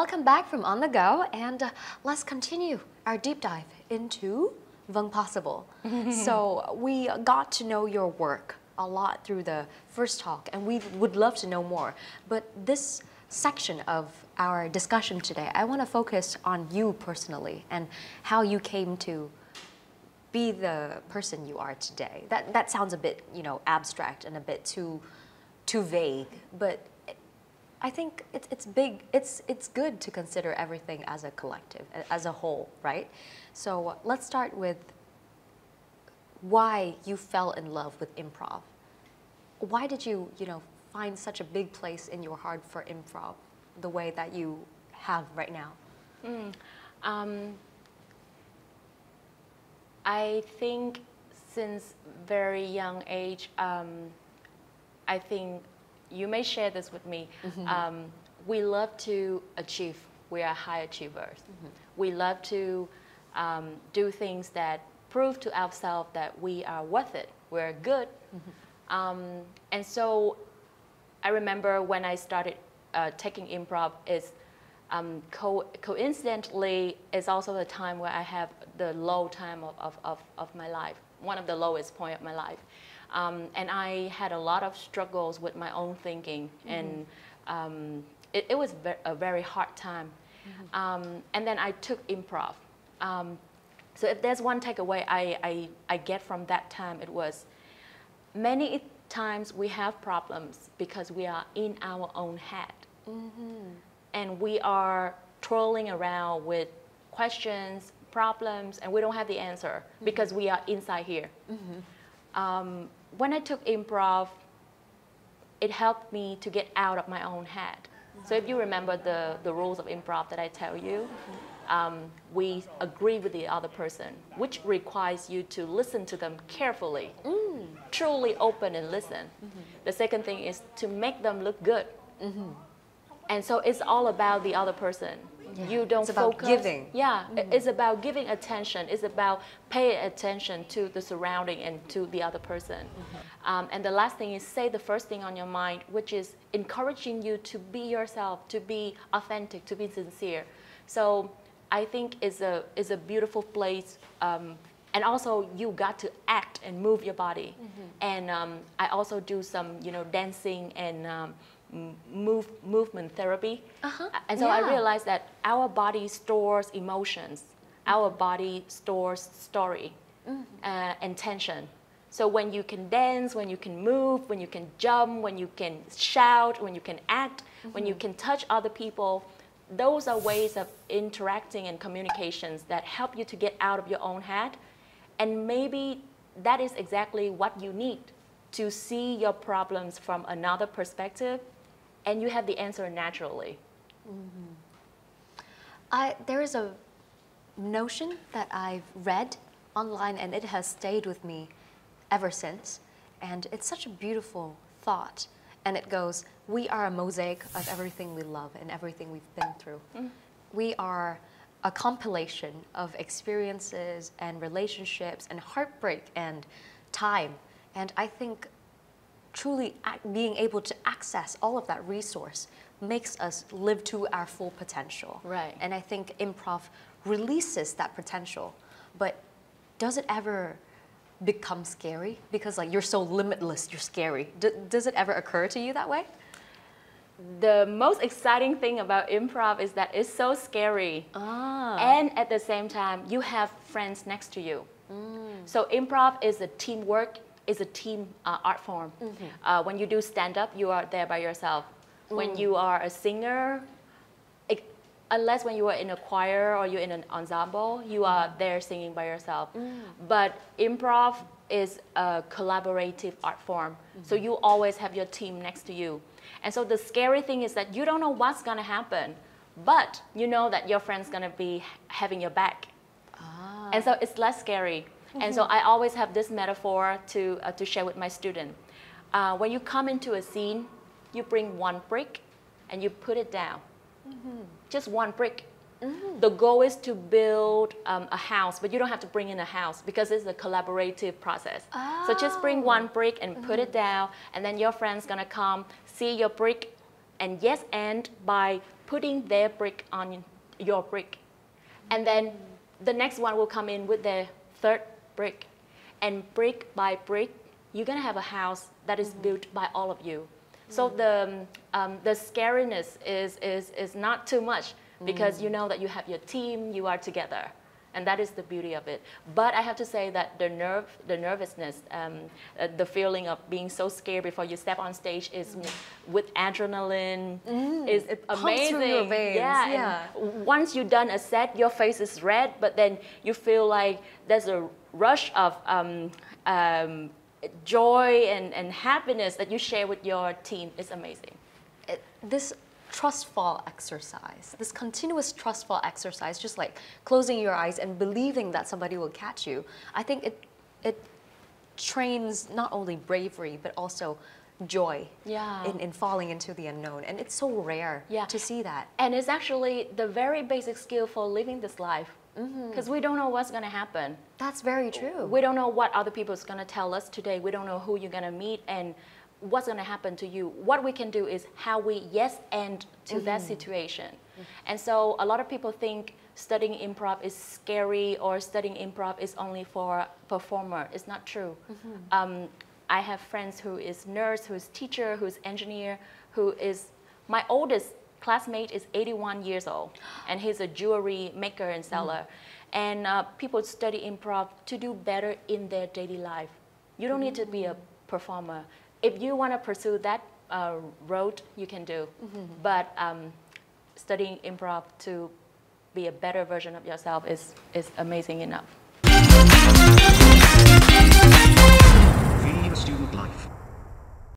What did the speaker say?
welcome back from On The Go, and let's continue our deep dive into Vâng Possible. So we got to know your work a lot through the first talk, and we would love to know more. But this section of our discussion today, I want to focus on you personally and how you came to be the person you are today. That sounds a bit, abstract and a bit too vague, but I think it's big. It's good to consider everything as a collective, as a whole, right? So let's start with why you fell in love with improv. Why did you, find such a big place in your heart for improv, the way that you have right now? I think since very young age, I think you may share this with me. We love to achieve. We are high achievers. We love to do things that prove to ourselves that we are worth it. We're good. And so I remember when I started taking improv, coincidentally, it's also the time where I have the low time of my life, one of the lowest point of my life. And I had a lot of struggles with my own thinking, and it was a very hard time. And then I took improv. So if there's one takeaway I get from that time, it was many times we have problems because we are in our own head. And we are trolling around with questions, problems, and we don't have the answer because we are inside here. When I took improv, it helped me to get out of my own head. So if you remember the rules of improv that I tell you, we agree with the other person, which requires you to listen to them carefully, truly open and listen. The second thing is to make them look good. And so it's all about the other person. You don't focus. It's about giving. Yeah, it's about giving attention. It's about paying attention to the surrounding and to the other person. And the last thing is say the first thing on your mind, which is encouraging you to be yourself, to be authentic, to be sincere. So I think it's a beautiful place. And also you got to act and move your body. And I also do some, dancing and movement therapy. And so I realized that our body stores emotions. Our body stores story and tension. So when you can dance, when you can move, when you can jump, when you can shout, when you can act, when you can touch other people, those are ways of interacting and communications that help you to get out of your own head. And maybe that is exactly what you need to see your problems from another perspective, and you have the answer naturally. There is a notion that I've read online, and it has stayed with me ever since. And it's such a beautiful thought. And it goes, we are a mosaic of everything we love and everything we've been through. We are a compilation of experiences and relationships and heartbreak and time. And I think truly being able to access all of that resource makes us live to our full potential. Right. And I think improv releases that potential. But does it ever become scary? Because you're so limitless, you're scary. Does it ever occur to you that way? The most exciting thing about improv is that it's so scary. And at the same time, you have friends next to you. So improv is a teamwork, is a team art form. When you do stand-up, you are there by yourself. When you are a singer, unless when you are in a choir or you're in an ensemble, you are there singing by yourself. But improv is a collaborative art form. So you always have your team next to you. And so the scary thing is that you don't know what's going to happen, but you know that your friend's going to be having your back. And so it's less scary. And so I always have this metaphor to share with my students. When you come into a scene, you bring one brick and you put it down. Just one brick. The goal is to build a house, but you don't have to bring in a house because it's a collaborative process. So just bring one brick and put it down, and then your friend's gonna come, see your brick, and yes and by putting their brick on your brick. And then the next one will come in with their third brick. And brick by brick, you're gonna have a house that is built by all of you. So the scariness is not too much because you know that you have your team, you are together. And that is the beauty of it. But I have to say that the nervousness, the feeling of being so scared before you step on stage is with adrenaline, is amazing. Through your veins. Yeah. And once you've done a set, your face is red, but then you feel like there's a rush of joy and happiness that you share with your team. It's amazing. This trust fall exercise, this continuous trust fall exercise, just like closing your eyes and believing that somebody will catch you, I think it trains not only bravery but also joy in falling into the unknown. And it's so rare to see that. And it's actually the very basic skill for living this life. Because we don't know what's going to happen. That's very true. We don't know what other people is going to tell us today. We don't know who you're going to meet and what's going to happen to you. What we can do is how we yes and to that situation. And so a lot of people think studying improv is scary or studying improv is only for a performer. It's not true. I have friends who is nurse, who is teacher, who is engineer, who is my oldest classmate is 81 years old, and he's a jewelry maker and seller. And people study improv to do better in their daily life. You don't need to be a performer. If you want to pursue that road, you can do. But studying improv to be a better version of yourself is amazing enough. Being a student life.